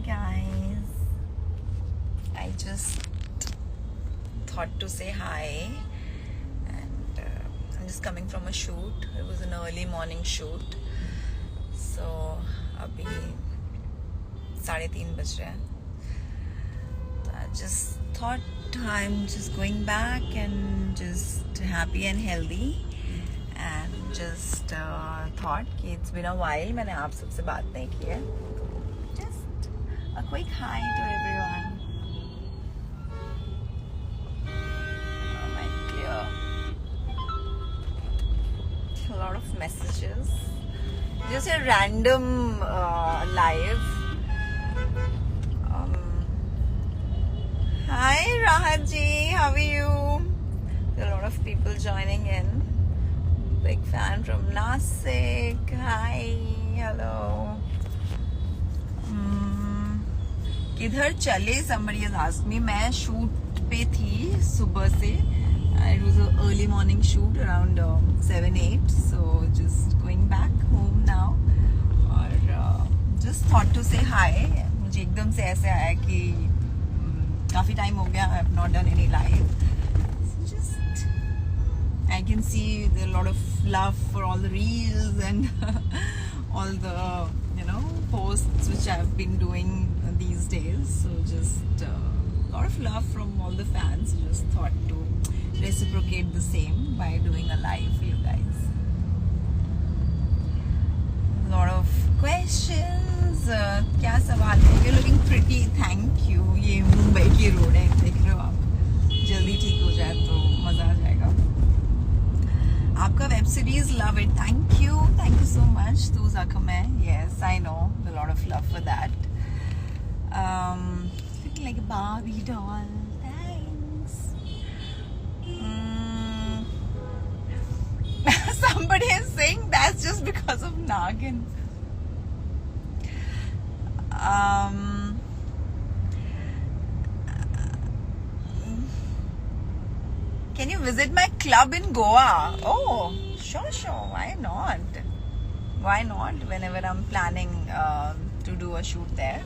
guys. I just thought to say hi, and I'm just coming from a shoot. It was an early morning shoot, so अभी 3:30 बज रहे हैं. I just thought I'm just going back and just happy and healthy, and just thought कि it's been a while मैंने आप सबसे बात नहीं की है. Just a quick hi to everyone. Oh my dear. A lot of messages. Just a random live. Hi Rahat ji, how are you? There are a lot of people joining in. Big fan from Nasik. Hi, hello. किधर चले? Somebody has asked me. मैं shoot पे थी सुबह से. It was an early morning shoot around 7-8. So just going back home now. और just thought to say hi. मुझे एकदम से ऐसे आया कि काफी टाइम हो गया. I have not done any live. So just I can see there a lot of love for all the reels and all the posts which I've been doing these days. So just a lot of love from all the fans. Just thought to reciprocate the same by doing a live for you guys. A lot of questions. क्या सवाल है? You're looking pretty. Thank you. ये मुंबई की road है, देख रहे हो आप. जल्दी ठीक हो जाए तो मजा आ जाएगा. आपका web series love it. Thank you so much. तू ज़ाकमे. Yes, I know. A lot of love for that. Looking like a Barbie doll. Thanks. Somebody is saying that's just because of Nagin. Can you visit my club in Goa? Oh, sure. Why not? Whenever I'm planning to do a shoot there,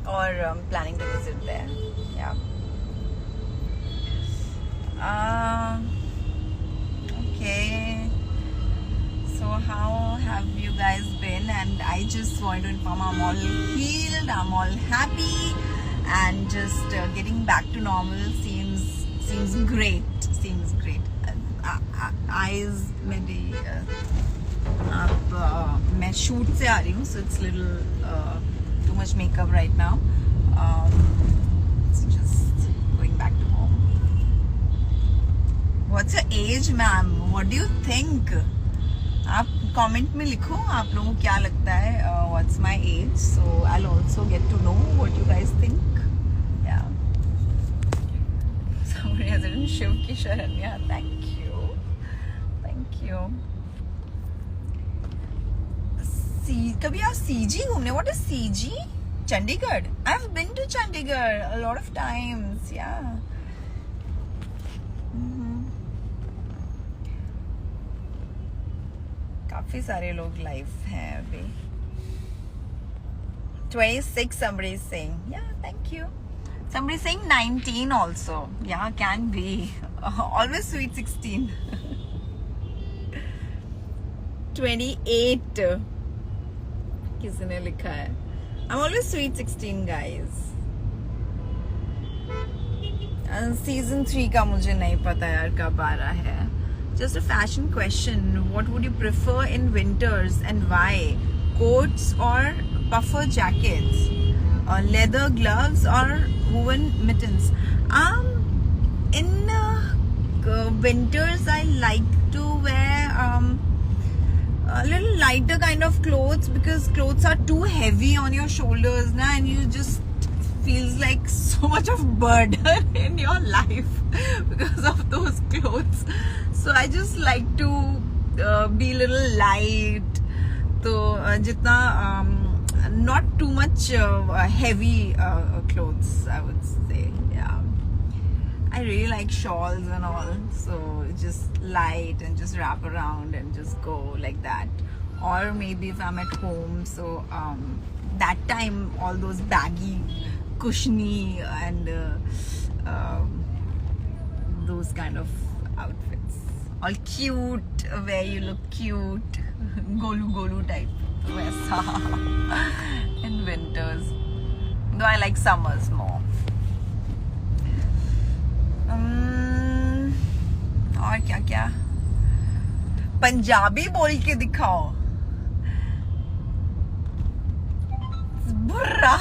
or planning to visit there. Yeah. Okay. So how have you guys been? And I just want to inform I'm all healed, I'm all happy, and just getting back to normal seems great. Eyes मेरी मैं shoot से आ रही हूँ, so it's little too much makeup right now. So just going back to home. What's your age, ma'am? What do you think? आप comment में लिखो आप लोगों को क्या लगता है. What's my age? So I'll also get to know what you guys think. Yeah. Somebody has written Shiv ki Sharanya. Thank you. कभी आप CG घूमने? What is CG? Chandigarh. I've been to Chandigarh a lot of times. Yeah. काफी सारे लोग live हैं अभी. 26 somebody is saying. Yeah, thank you. Somebody is saying 19 also. Yeah, can be. Always sweet 16. 28 किसने लिखा है? I'm always sweet 16 guys. Season 3 का मुझे नहीं पता यार कब आ रहा है. Just a fashion question. What would you prefer in winters and why? Coats or puffer jackets? Leather gloves or woven mittens? In winters I like to wear a little lighter kind of clothes, because clothes are too heavy on your shoulders now, and you just feels like so much of burden in your life because of those clothes. So I just like to be a little light. So jitna not too much heavy clothes, I would say. Yeah. I really like shawls and all, so just light and just wrap around and just go like that. Or maybe if I'm at home, so that time all those baggy, cushiony and those kind of outfits, all cute, where you look cute, golu type, वैसा in winters. Though I like summers more. और क्या क्या पंजाबी बोल के दिखाओ बुर्रा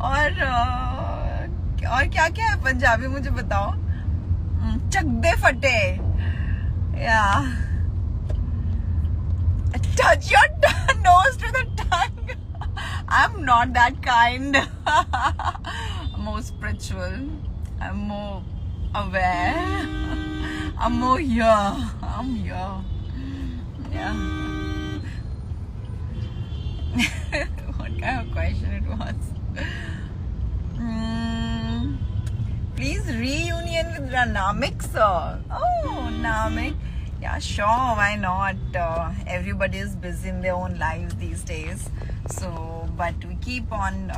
और क्या क्या है पंजाबी मुझे बताओ. चकदे फटे या touch your nose to the tongue. I'm not that kind. I'm more spiritual. I'm more aware. I'm more here. I'm here. Yeah. What kind of question it was? Please reunion with Namik sir. Oh, Namik. Yeah, sure, why not? Everybody is busy in their own lives these days. So, but we keep on,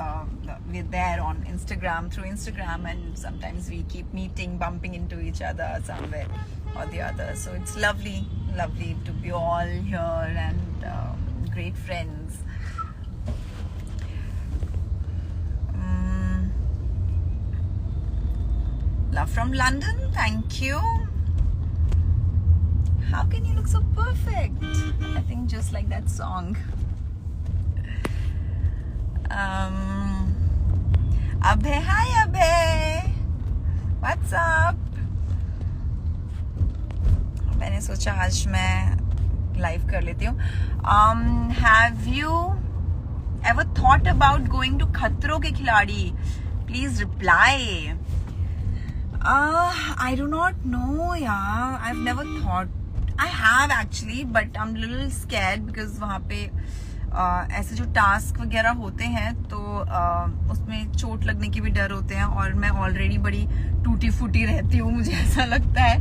we're there on Instagram, through Instagram, and sometimes we keep meeting, bumping into each other somewhere or the other. So it's lovely to be all here and great friends. Love from London, thank you. How can you look so perfect? I think just like that song. Abhay, hi Abhay. What's up? मैंने सोचा आज मैं live कर लेती हूँ. Have you ever thought about going to खतरों के खिलाड़ी? Please reply. I do not know, yeah. I've never thought. I have actually, but I'm a little scared because वहाँ पे ऐसे जो टास्क वगैरह होते हैं तो उसमें चोट लगने की भी डर होते हैं और मैं ऑलरेडी बड़ी टूटी फूटी रहती हूँ, मुझे ऐसा लगता है.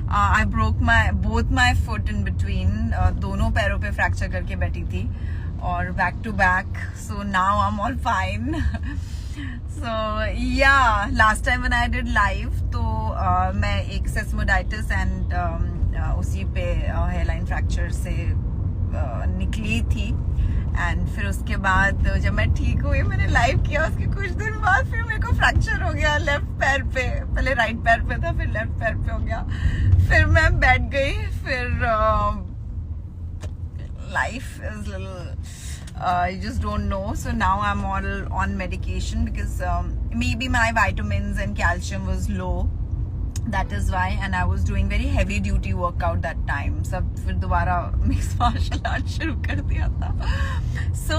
I broke both my foot in between. दोनों पैरों पे फ्रैक्चर करके बैठी थी और back to back. So now I'm all fine. So yeah, last time when I did live तो मैं एक सेस्मोडाइटिस एंड उसी पे हेयरलाइन फ्रैक्चर से निकली थी. एंड फिर उसके बाद जब मैं ठीक हुई मैंने लाइव किया, उसके कुछ दिन बाद फिर मेरे को फ्रैक्चर हो गया लेफ्ट पैर पे. पहले राइट पैर पे था, फिर लेफ्ट पैर पे हो गया. फिर मैं बैठ गई. फिर life is little you just don't know. So now I'm all on medication because maybe my vitamins and calcium was low. That is why, and I was doing very heavy duty workout that time. सब फिर दोबारा mixed martial arts शुरू कर दिया था. So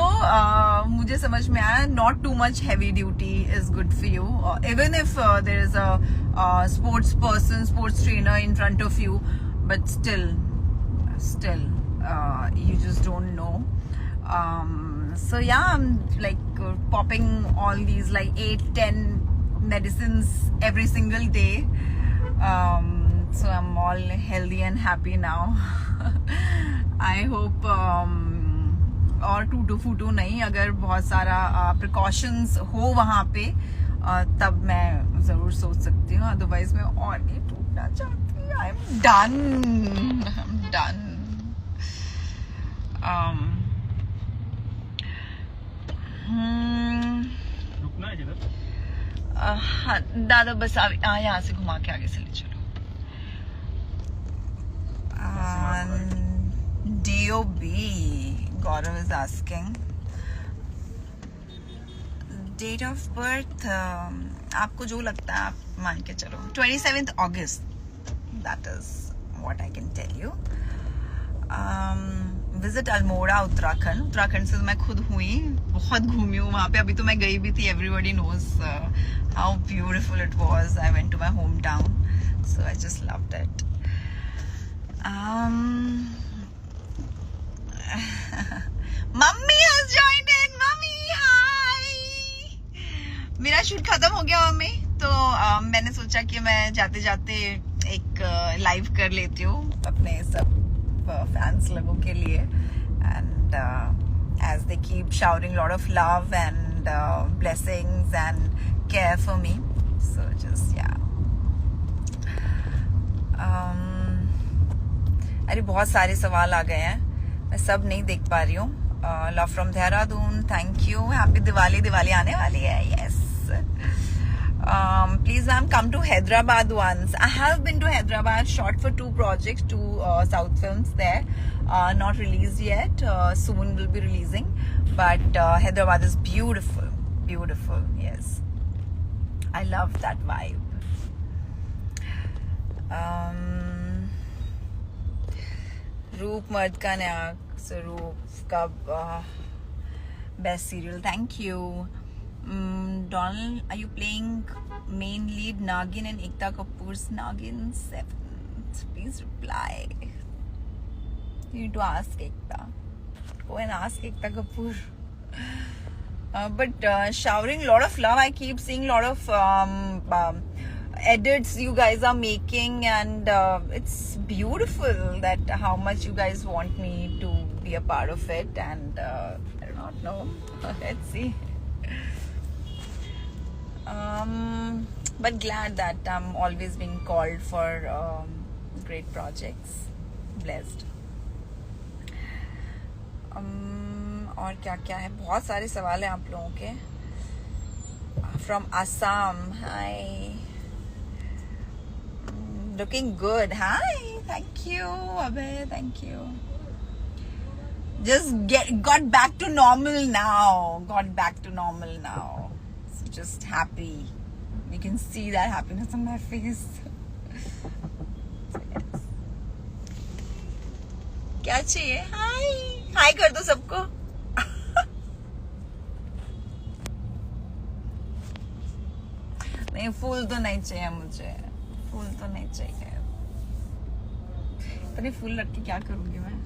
मुझे समझ में आया not too much heavy duty is good for you. Even if there is a sports person, sports trainer in front of you, but still you just don't know. So yeah, I'm like popping all these like 8-10 medicines every single day. So I'm all healthy and happy now. I hope और टूटू फूटू नहीं. अगर बहुत सारा precautions हो वहाँ पे तब मैं जरूर सोच सकती हूँ. अदरवाइज मैं और नहीं टूटना चाहती. I'm done. रुकना है किधर? हाँ दादा बस यहाँ से घुमा के आगे से ले चलो. DOB Gaurav is asking date of birth. आपको जो लगता है आप मान के चलो. 27th August. That is what I can tell you. Visit Almora Uttarakhand से तो मैं खुद हुई, बहुत घूमी हूँ वहाँ पे. अभी तो मैं गई भी थी. Everybody knows how beautiful it was. I went to my home town, so I just loved it. Mummy has joined in. Mummy hi. मेरा शूट खत्म हो गया मम्मी, तो मैंने सोचा कि मैं जाते जाते एक लाइव कर लेती हूँ अपने सब फैंस लोगों के लिए. And as they keep showering a lot of love and blessings and care for me. So just yeah. अरे बहुत सारे सवाल आ गए हैं, मैं सब नहीं देख पा रही हूँ. Love from Dehradun, thank you. Happy Diwali. Diwali आने वाली है. Yes. Please ma'am, come to Hyderabad once. I have been to Hyderabad, shot for 2 projects, 2 South films there, not released yet. Soon will be releasing, but Hyderabad is beautiful, beautiful. Yes, I love that vibe. Roop Mard ka Nayak, so Roop ka best serial. Thank you. Donald, are you playing main lead Nagin and Ekta Kapoor's Nagin 7? Please reply. You need to ask Ekta. Go and ask Ekta Kapoor. But showering a lot of love. I keep seeing a lot of edits you guys are making, and it's beautiful that how much you guys want me to be a part of it, and I do not know. Let's see. But glad that I'm always being called for great projects. Blessed. और क्या क्या है, बहुत सारे सवाल हैं आप लोगों के. From Assam, hi. Looking good. Hi, thank you, Abhay, thank you. Just got back to normal now. So just happy. You can see that happiness on my face. क्या चाहिए? हाय कर दो सबको. नहीं, फूल तो नहीं चाहिए मुझे. फूल तो नहीं चाहिए. इतने फूल रख के क्या करूंगी मैं?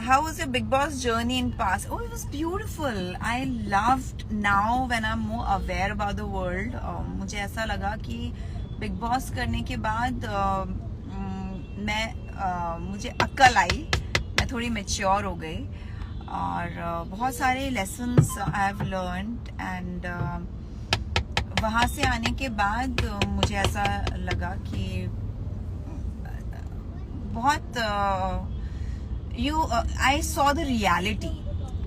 How was your Big Boss journey in past? Oh, it was beautiful. I loved now when I'm more aware about the world. मुझे ऐसा लगा कि Big Boss करने के बाद मुझे अक्ल आई, मैं थोड़ी मैच्योर हो गई, और बहुत सारे lessons I have learned, and वहाँ से आने के बाद मुझे ऐसा लगा कि बहुत I saw the reality,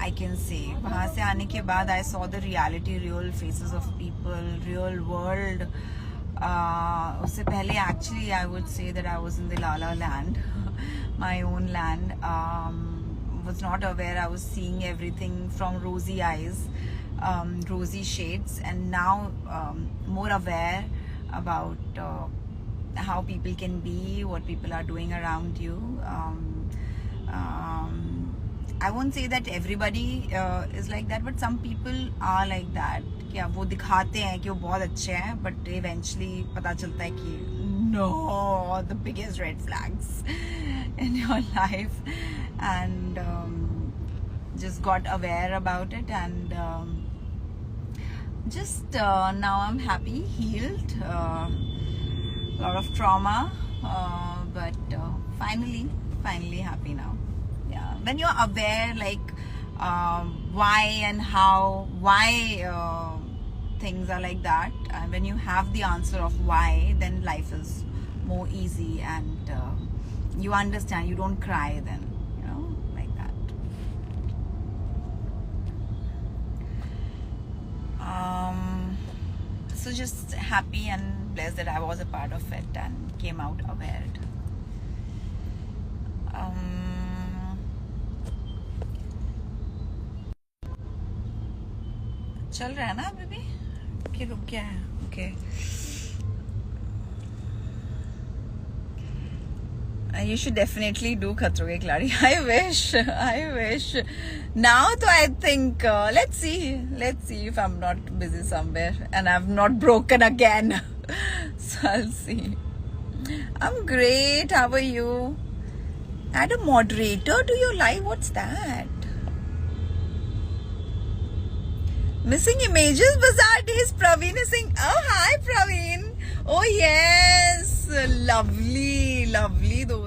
I can say. वहाँ से आने के बाद I saw the reality, real faces of people, real world. उससे पहले actually I would say that I was in the La La Land, my own land. Was not aware. I was seeing everything from rosy eyes, rosy shades, and now more aware about how people can be, what people are doing around you. I won't say that everybody is like that, but some people are like that. क्या वो दिखाते हैं कि वो बहुत अच्छे हैं, but eventually पता चलता है कि no, the biggest red flags in your life, and just got aware about it, and just now I'm happy, healed, lot of trauma, but finally happy now. Yeah, when you're aware, like why and how, why things are like that, and when you have the answer of why, then life is more easy, and you understand, you don't cry then, you know, like that. So just happy and blessed that I was a part of it and came out aware. चल रहा है ना अभी भी कि रुक गया है? Okay. You should definitely do Khatro Ke Khiladi. I wish. Now, though, I think let's see if I'm not busy somewhere and I've not broken again. So I'll see. I'm great. How are you? Add a moderator to your live. What's that? Missing images, Bazaar Days. Praveen is saying, oh, hi, Praveen. Oh, yes. Lovely those